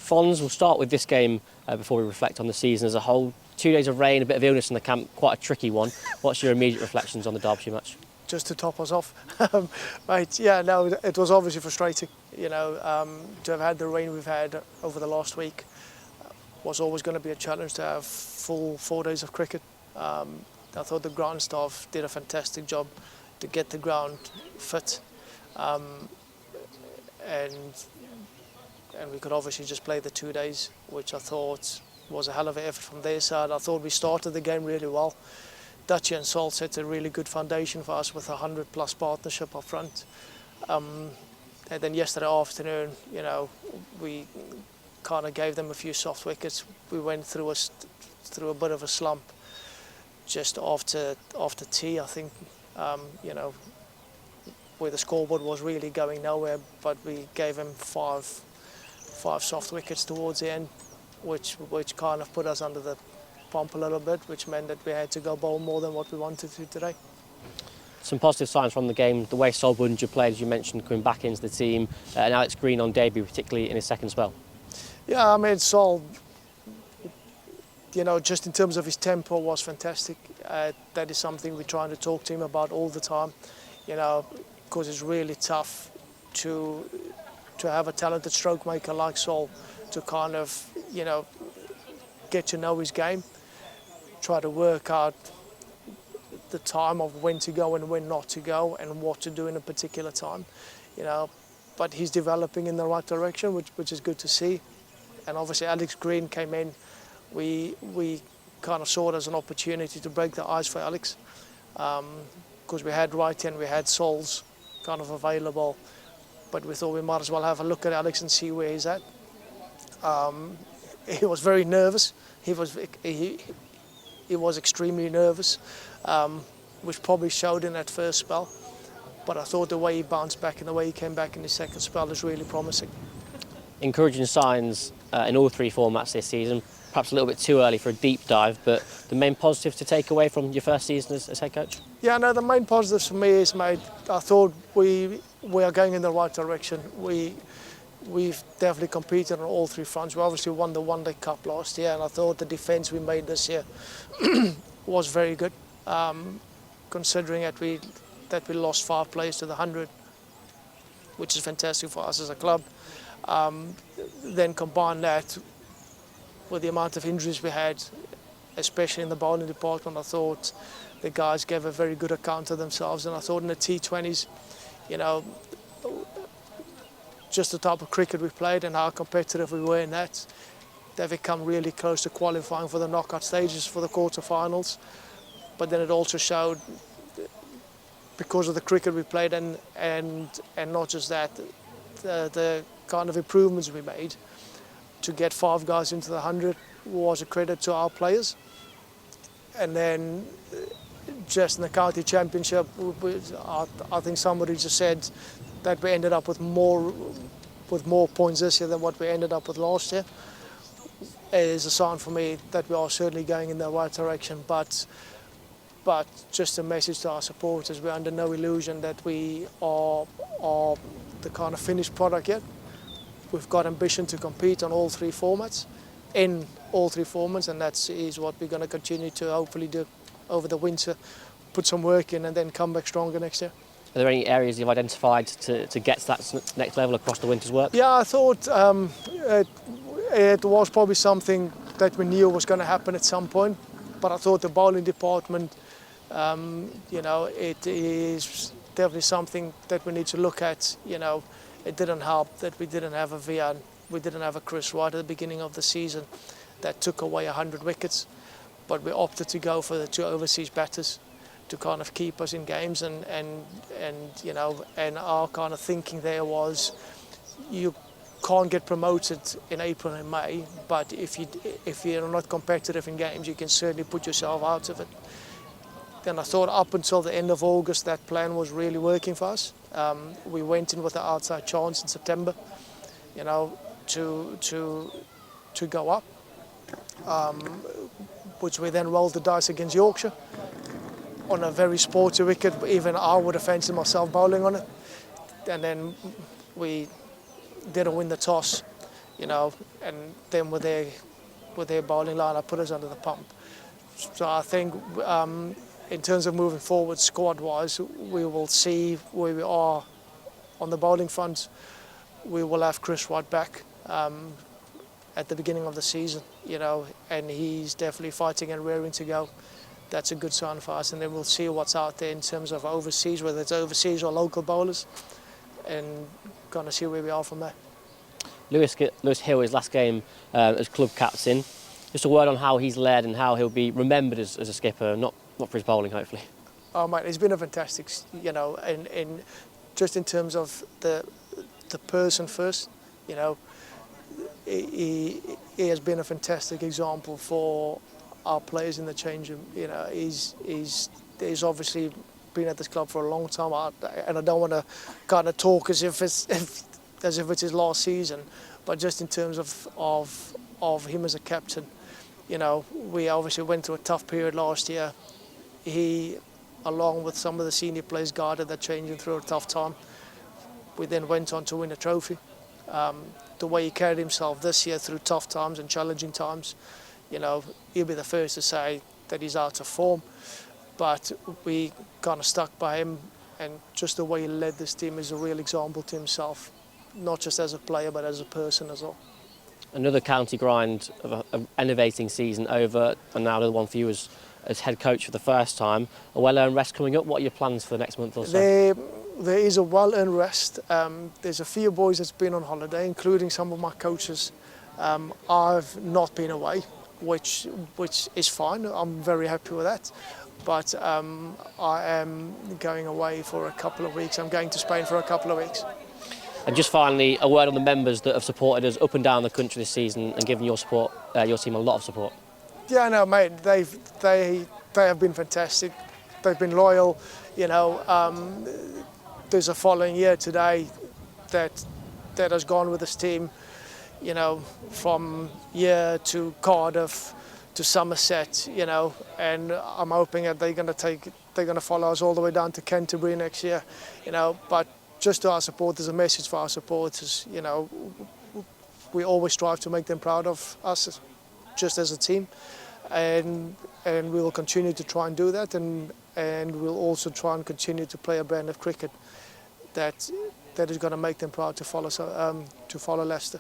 Fons, we'll start with this game before we reflect on the season as a whole. 2 days of rain, a bit of illness in the camp, quite a tricky one. What's your immediate reflections on the Derbyshire match? Just to top us off, mate, yeah, no, it was obviously frustrating. You know, to have had the rain we've had over the last week was always going to be a challenge to have full 4 days of cricket. I thought the ground staff did a fantastic job to get the ground fit, and we could obviously just play the 2 days, which I thought was a hell of an effort from their side. I thought we started the game really well. Dutchy and Sol set a really good foundation for us with a 100-plus partnership up front. And then yesterday afternoon, you know, we kind of gave them a few soft wickets. We went through a bit of a slump just after tea, I think, you know, where the scoreboard was really going nowhere, but we gave them five soft wickets towards the end, which kind of put us under the pump a little bit, which meant that we had to go bowl more than what we wanted to today. Some positive signs from the game, the way Sol Bunger played, as you mentioned, coming back into the team, and Alex Green on debut, particularly in his second spell. Yeah, I mean, Sol, you know, just in terms of his tempo was fantastic. That is something we're trying to talk to him about all the time, you know, because it's really tough to have a talented stroke maker like Sol to kind of, you know, get to know his game, try to work out the time of when to go and when not to go and what to do in a particular time, you know. But he's developing in the right direction, which is good to see. And obviously Alex Green came in. We kind of saw it as an opportunity to break the ice for Alex, because we had Wright and we had Sols kind of available, but we thought we might as well have a look at Alex and see where he's at. He was very nervous. He was extremely nervous, which probably showed in that first spell. But I thought the way he bounced back and the way he came back in his second spell is really promising. Encouraging signs in all three formats this season. Perhaps a little bit too early for a deep dive, but the main positives to take away from your first season as head coach? Yeah, no, the main positives for me is, mate, I thought we are going in the right direction. We've definitely competed on all three fronts. We obviously won the One Day Cup last year, and I thought the defence we made this year was very good, considering that we lost 5 players to the 100, which is fantastic for us as a club. Then combine that with the amount of injuries we had, especially in the bowling department, I thought the guys gave a very good account of themselves. And I thought in the T20s, you know, just the type of cricket we played and how competitive we were in that, they've come really close to qualifying for the knockout stages for the quarterfinals. But then it also showed, because of the cricket we played and not just that, the kind of improvements we made to get 5 guys into the 100 was a credit to our players. And then just in the county championship, I think somebody just said that we ended up with more points this year than what we ended up with last year. It is a sign for me that we are certainly going in the right direction. But just a message to our supporters: we're under no illusion that we are the kind of finished product yet. We've got ambition to compete on all three formats, and that is what we're going to continue to hopefully do over the winter, put some work in and then come back stronger next year. Are there any areas you've identified to get to that next level across the winter's work? Yeah, I thought it was probably something that we knew was going to happen at some point, but I thought the bowling department, you know, it is definitely something that we need to look at. You know, it didn't help that we didn't have a Vian, we didn't have a Chris right at the beginning of the season that took away 100 wickets, but we opted to go for the 2 overseas batters to kind of keep us in games, and you know, and our kind of thinking there was, you can't get promoted in April and May, but if you're not competitive in games, you can certainly put yourself out of it. Then I thought up until the end of August that plan was really working for us. We went in with the outside chance in September, you know, to go up, which we then rolled the dice against Yorkshire on a very sporty wicket. Even I would have fancied myself bowling on it. And then we didn't win the toss, and then with their bowling lineup put us under the pump. So I think in terms of moving forward squad-wise, we will see where we are on the bowling front. We will have Chris Wright back at the beginning of the season, and he's definitely fighting and raring to go. That's a good sign for us, and then we'll see what's out there in terms of overseas, whether it's overseas or local bowlers, and going to see where we are from there. Lewis Hill, his last game as club captain. Just a word on how he's led and how he'll be remembered as a skipper, not for his bowling, hopefully. Oh, mate, it's been a fantastic, and just in terms of the person first, he has been a fantastic example for our players in the change room. He's obviously been at this club for a long time, and I don't want to kind of talk as if it's his last season, but just in terms of him as a captain, we obviously went through a tough period last year. He, along with some of the senior players, guided that change room through a tough time. We then went on to win a trophy. The way he carried himself this year through tough times and challenging times, he'll be the first to say that he's out of form, but we kind of stuck by him, and just the way he led this team is a real example to himself, not just as a player but as a person as well. Another county grind of an innovating season over, and now another one for you as head coach for the first time. A well-earned rest coming up. What are your plans for the next month or so? There is a well-earned rest. There's a few boys that's been on holiday, including some of my coaches. I've not been away, which is fine. I'm very happy with that. But I am going away for a couple of weeks. I'm going to Spain for a couple of weeks. And just finally, a word on the members that have supported us up and down the country this season and given your team a lot of support. Yeah, no, mate, they have been fantastic. They've been loyal. There's a following year today that has gone with this team, from here to Cardiff to Somerset, and I'm hoping that they're going to follow us all the way down to Canterbury next year, But just to our supporters, a message for our supporters, we always strive to make them proud of us, just as a team, and we will continue to try and do that, and we'll also try and continue to play a brand of cricket that is going to make them proud to follow Leicester.